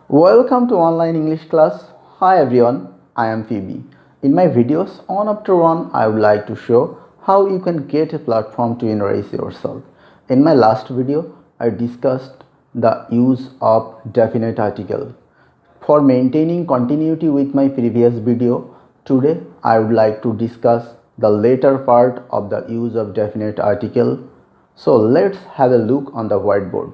Welcome to online English class. Hi everyone, I am Phoebe. In my videos, one after one, I would like to show how you can get a platform to enrich yourself. In my last video, I discussed the use of definite article. For maintaining continuity with my previous video, today I would like to discuss the later part of the use of definite article. So let's have a look on the whiteboard.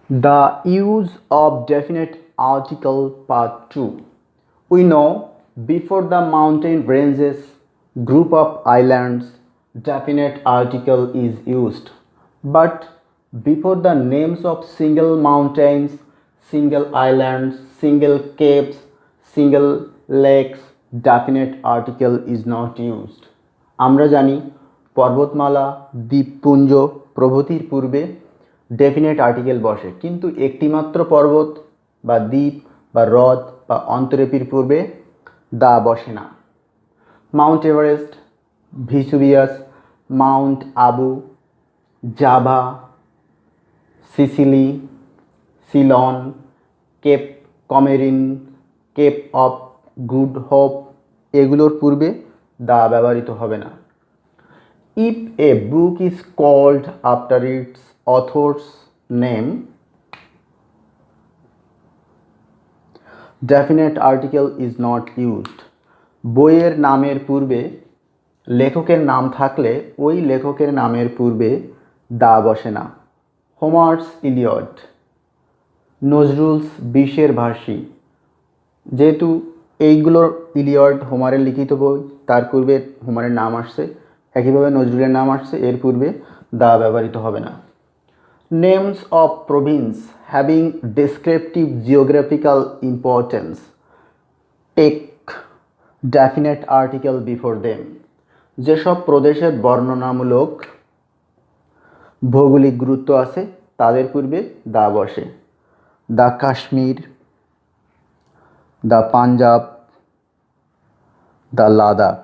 The use of definite article part 2. We know before the mountain ranges, group of islands, definite article is used. But before the names of single mountains, single islands, single capes, single lakes, definite article is not used. আমরা জানি পর্বতমালা, দ্বীপপুঞ্জ প্রভৃতির পূর্বে definite article বসে, কিন্তু একটিমাত্র পর্বত বা দ্বীপ বা হ্রদ বা অন্তরীপের পূর্বে দা বসে না। Mount Everest, Vesuvius, Mount Abu, Java, Sicily, Ceylon, Cape Comorin, Cape of Good Hope এগুলোর পূর্বে দা ব্যবহৃত হবে না। If a book is called after its author's name, definite article is not used. বইয়ের নামের পূর্বে লেখকের নাম থাকলে ওই লেখকের নামের পূর্বে দা বসে না। হোমার্স ইলিয়ড, নজরুলস বিশ্বের ভাষী, যেহেতু এইগুলোর ইলিয়ড হোমারের লিখিত বই, তার পূর্বে হোমারের নাম আসছে, একইভাবে নজরুলের নাম আসছে, এর পূর্বে দা ব্যবহৃত হবে না। Names of province having descriptive geographical importance take definite article before them. যেসব প্রদেশের বর্ণনামূলক ভৌগোলিক গুরুত্ব আছে তাদের পূর্বে দা বসে। The Kashmir, the Punjab, the Ladakh,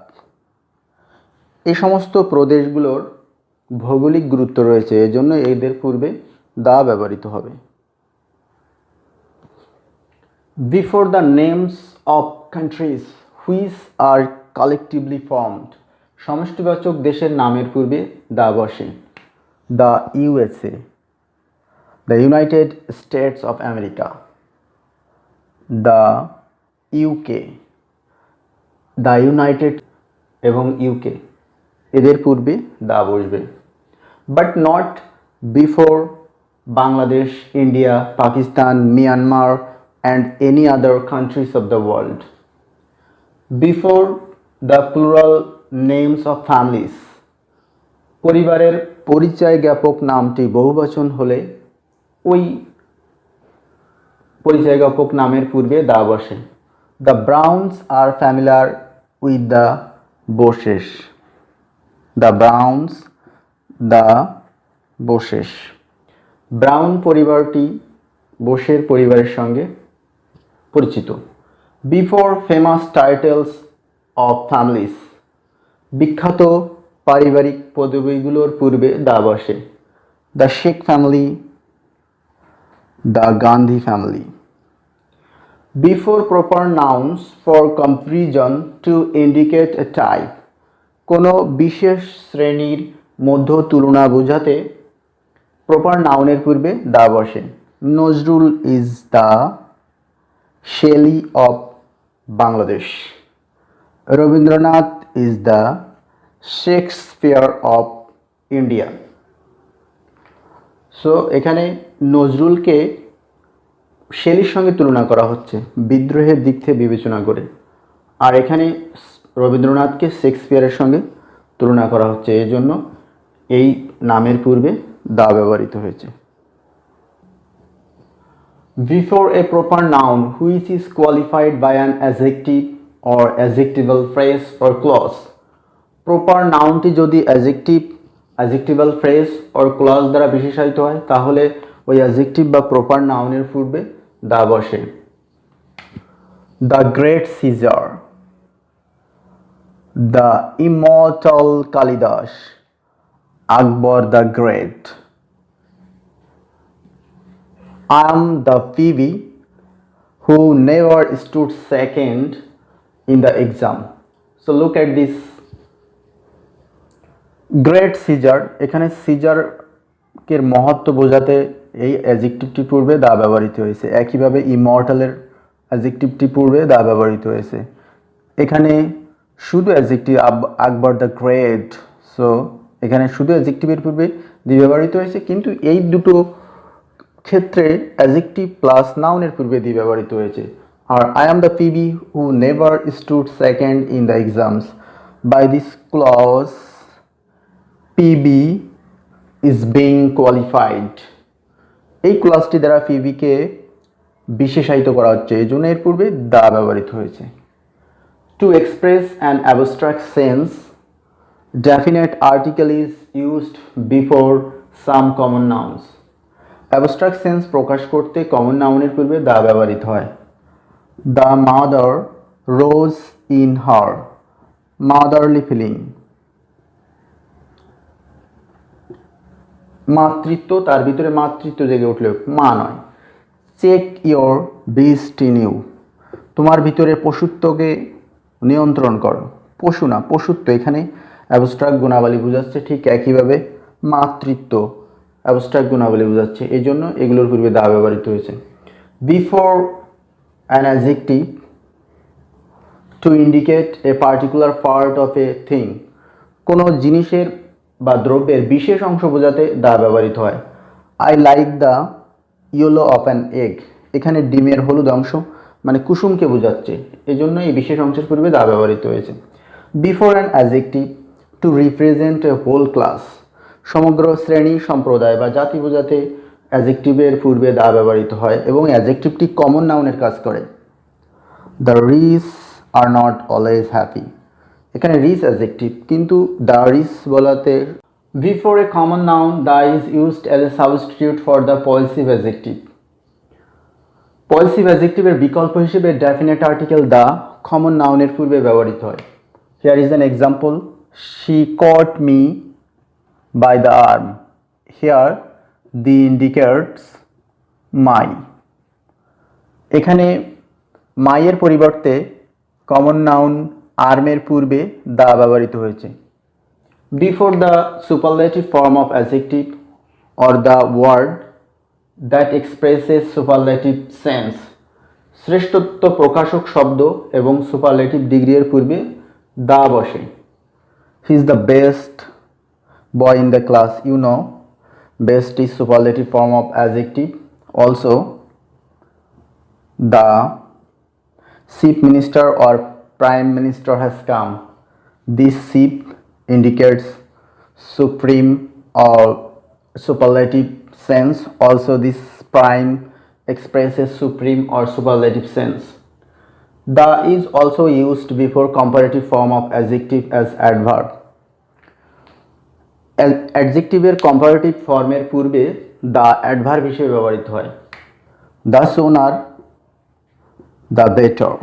এই সমস্ত প্রদেশগুলোর ভৌগোলিক গুরুত্ব রয়েছে, এজন্য এদের পূর্বে দা ব্যবহৃত হবে। Before the names of countries which are collectively formed, সমষ্টিবাচক দেশের নামের পূর্বে দা বসে। The USA, the United States of America, the UK, the United এবং ইউকে এদের পূর্বে দা বসবে। But not before Bangladesh, India, Pakistan, Myanmar and any other countries of the world. Before the plural names of families, পরিবারের পরিচয় জ্ঞাপক নামটি বহুবচন হলে ওই পরিচয় জ্ঞাপক নামের পূর্বে দা বসে। The Browns are familiar with the Boses, the Browns, the Boses, Brown পরিবারটি বোশের পরিবারের সঙ্গে পরিচিত। Before famous titles of families, বিখ্যাত পারিবারিক পদবিগুলোর পূর্বে দা বসে। The Sheikh family, the Gandhi family. Before proper nouns for comparison to indicate a type, কোনো বিশেষ শ্রেণীর মধ্য তুলনা বোঝাতে প্রপার নাউনের পূর্বে দা বসে। Nazrul is the Shelley of Bangladesh, Rabindranath is the Shakespeare of India. So এখানে নজরুলকে শেলির সঙ্গে তুলনা করা হচ্ছে বিদ্রোহের দিক থেকে বিবেচনা করে, আর এখানে রবীন্দ্রনাথকে শেক্সপিয়ারের সঙ্গে তুলনা করা হচ্ছে, এই জন্য এই নামের পূর্বে দা ব্যবহৃত হয়েছে। Before a proper noun which is qualified by an adjective or adjectival phrase or clause, proper নাউনটি যদি অ্যাডজেক্টিভাল ফ্রেজ অর ক্লজ দ্বারা বিশেষায়িত হয় তাহলে ওই অ্যাডজেক্টিভ বা প্রপার নাউনের পূর্বে দা বসে। The great Caesar, the immortal Kalidas, Akbar the great, I am the Phoebe who never stood second in the exam. So look at this. Great Caesar, এখানে সিজারকে মহত্ব বোঝাতে এই অ্যাডজেক্টিভটি পূর্বে দা ব্যবহৃত হয়েছে। একইভাবে ইমর্টালের অ্যাডজেক্টিভটি পূর্বে দা ব্যবহৃত হয়েছে। এখানে শুধু adjective Akbar the great, so এখানে শুধু অ্যাডজেক্টিভের পূর্বে দি ব্যবহৃত হয়েছে, কিন্তু এই দুটো ক্ষেত্রে অ্যাডজেক্টিভ প্লাস নাউনের পূর্বে দি ব্যবহৃত হয়েছে। আর I am the PB who never stood second in the exams. By this clause PB is being qualified. এই ক্লাসটি দ্বারা পিবিকে বিশেষায়িত করা হচ্ছে, এই জন্য এর পূর্বে দা ব্যবহৃত হয়েছে। To express an abstract sense, definite article is used before some common nouns. Abstract sense প্রকাশ করতে কমন নাউনের পূর্বে দা ব্যবহৃত হয়। The mother rose in her, motherly feeling. মাতৃত্ব, তার ভিতরে মাতৃত্ব জেগে উঠলে মা নয়। Check your beast in you, তোমার ভিতরে পশুত্বকে নিয়ন্ত্রণ করো। পশু না, পশুত্ব এখানে অ্যাবস্ট্রাক্ট গুণাবলী বোঝাচ্ছে, ঠিক একইভাবে মাতৃত্ব অ্যাবস্ট্রাক্ট গুণাবলী বোঝাচ্ছে, এই জন্য এগুলোর পূর্বে দা ব্যবহৃত হয়েছে। Before an adjective two indicate a particular part of a thing, কোনো জিনিসের বা দ্রব্যের বিশেষ অংশ বোঝাতে দা ব্যবহৃত হয়। I like the yellow of an egg, এখানে ডিমের হলুদ অংশ মানে কুসুমকে বোঝাচ্ছে, এই জন্য এই বিশেষ অংশের পূর্বে দা ব্যবহৃত হয়েছে। Before an adjective to represent a whole class, সমগ্র শ্রেণী সম্প্রদায় বা জাতি বোঝাতে অ্যাডজেক্টিভের পূর্বে দা ব্যবহৃত হয় এবং অ্যাডজেক্টিভটি কমন নাউনের কাজ করে। The rich are not always happy, এখানে রিচ অ্যাডজেক্টিভ, কিন্তু দ্য রিচ বলাতে before a common noun the is used as a substitute for the positive adjective. Positive অ্যাডজেক্টিভের বিকল্প হিসেবে ডেফিনেট আর্টিকেল দ্য কমন নাউনের পূর্বে ব্যবহৃত হয়। Here is an example, she caught me by the arm, here the indicates my. এখানে মাইয়ের পরিবর্তে কমন নাউন আর্মের পূর্বে দা ব্যবহৃত হয়েছে। Before the superlative form of adjective or the word that expresses superlative sense, শ্রেষ্ঠত্ব প্রকাশক শব্দ এবং সুপারলেটিভ ডিগ্রির পূর্বে দা বসে। He is the best boy in the class, you know best is superlative form of adjective. Also the chief minister or prime minister has come, this chief indicates supreme or superlative sense, also this prime expresses supreme or superlative sense. The is also used before comparative form of adjective as adverb. অ্যাডজেক্টিভের comparative ফর্মের পূর্বে দা adverb হিসেবে ব্যবহৃত হয়। The সোনার, the better.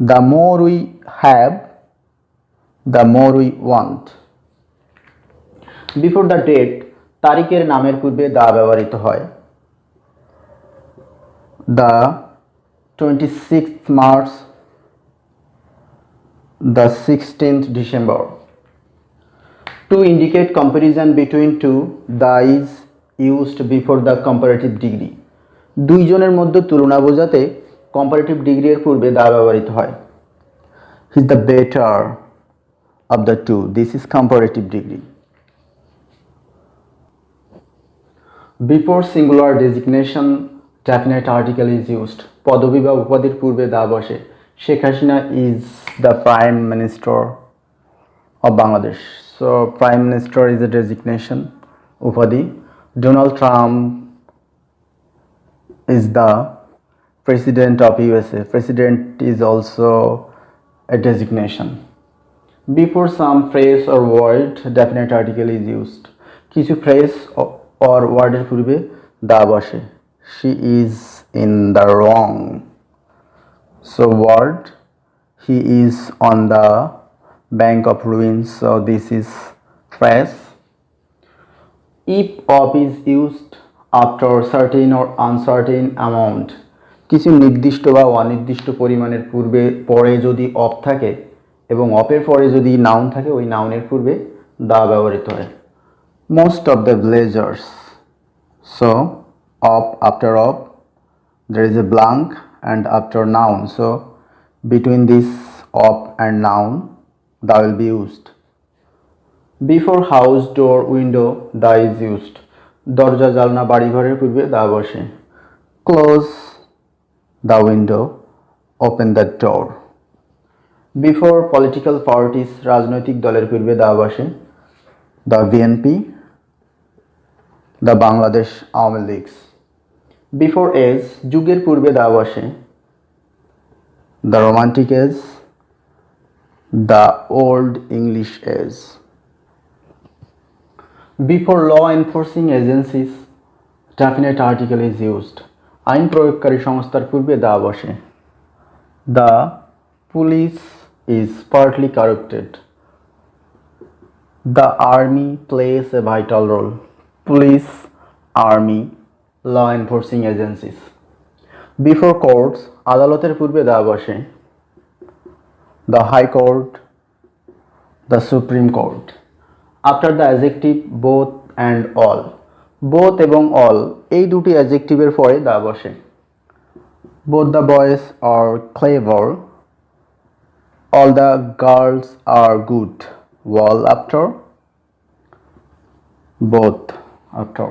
The more we have, the more we want. Before the date, তারিখের নামের পূর্বে দা ব্যবহৃত হয়। The 26th March, the 16th December. To indicate comparison between two, the is used before the comparative degree. দুইজনের মধ্যে তুলনা বোঝাতে comparative ডিগ্রির পূর্বে দা ব্যবহৃত হয়। He is the better of the two, this is comparative degree. Before singular designation definite article is used, পদবি বা উপাধির পূর্বে দা বসে। Sheikh Hasina is the prime minister of Bangladesh, so prime minister is a designation, উপাধি। Donald Trump is the president of USA, president is also a designation. Before some phrase or word definite article is used, কিছু phrase or word এর পূর্বে the বসে। she is in the wrong, so word he is on the bank of ruins, so this is phrase. If of is used after certain or uncertain amount, কিছু নির্দিষ্ট বা অনির্দিষ্ট পরিমাণের পূর্বে পরে যদি অফ থাকে এবং অফের পরে যদি নাউন থাকে ওই নাউনের পূর্বে দা ব্যবহৃত হয়। Most of the villagers, so of after of there is a blank and after noun, so between this of and noun the will be used. Before house, door, window the is used. দরজা জালনা বাড়ি ঘরের পূর্বে the বসে। Close the window, open the door. Before political parties, রাজনৈতিক দলের পূর্বে the বসে। The BNP, the Bangladesh Awami Leagues. Before age, যুগের পূর্বে দা বসে। The Romantic age, the Old English age. Before law enforcing agencies, definite article is used. আইন প্রয়োগকারী সংস্থার পূর্বে দা বসে। The police is partly corrupted. The army plays a vital role. Police, army, law enforcing agencies. Before courts, আদালতের পূর্বে the বসে। The High Court, the Supreme Court. After the adjective both and all, both এবং all এই দুটি অ্যাডজেক্টিভের পরে দা বসে। Both the boys are clever, all the girls are good. Well, after both, after.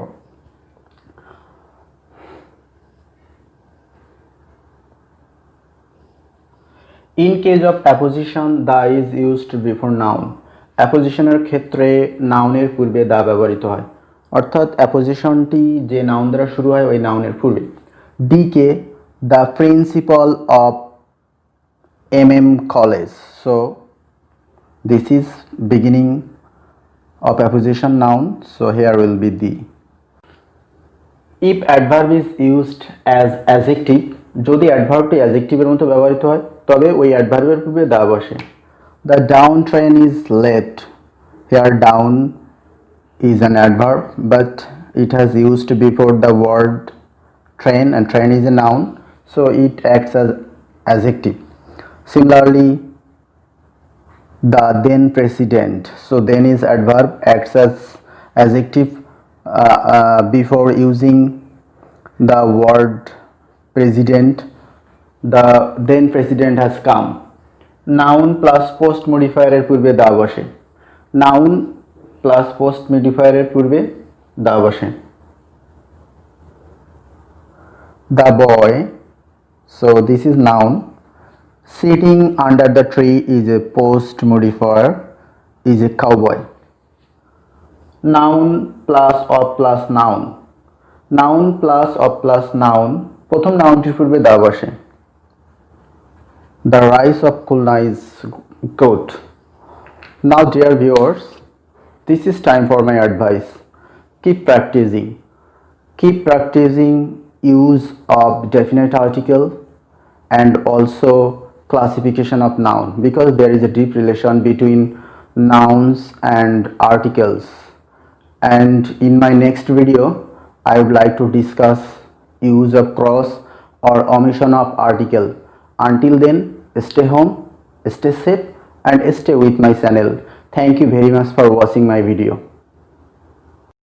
In case of apposition, the is used before noun. অ্যাপোজিশনের ক্ষেত্রে নাউনের পূর্বে the ব্যবহৃত হয়, অর্থাৎ অ্যাপোজিশনটি যে নাউন দ্বারা শুরু হয় ওই নাউনের পূর্বে। DK, the principal of MM college, so this is beginning of apposition noun, so here will be the. If adverb is used as adjective, যদি অ্যাডভার্বটি অ্যাডজেক্টিভের মতো ব্যবহৃত হয় তবে ওই অ্যাডভার্বের পূর্বে দা বসে। The down train is late. Here down is an adverb but it has used before the word train, and train is a noun, so it acts as adjective. Similarly, the then president, so then is adverb, acts as adjective before using the word president. The then president has come. Noun plus post মডিফায়ারের পূর্বে the বসে। Noun plus post মডিফায়ারের পূর্বে the বসে। The boy, so this is noun, sitting under the tree is a post modifier, is a cowboy. Noun plus or plus noun, noun plus or plus noun প্রথম নাউনটির পূর্বে the বসে। The rice of Khulna is good. Now dear viewers, this is time for my advice. Keep practicing. Keep practicing use of definite article and also classification of noun, because there is a deep relation between nouns and articles. And in my next video, I would like to discuss use of cross or omission of article. Until then, stay home, stay safe and stay with my channel. Thank you very much for watching my video.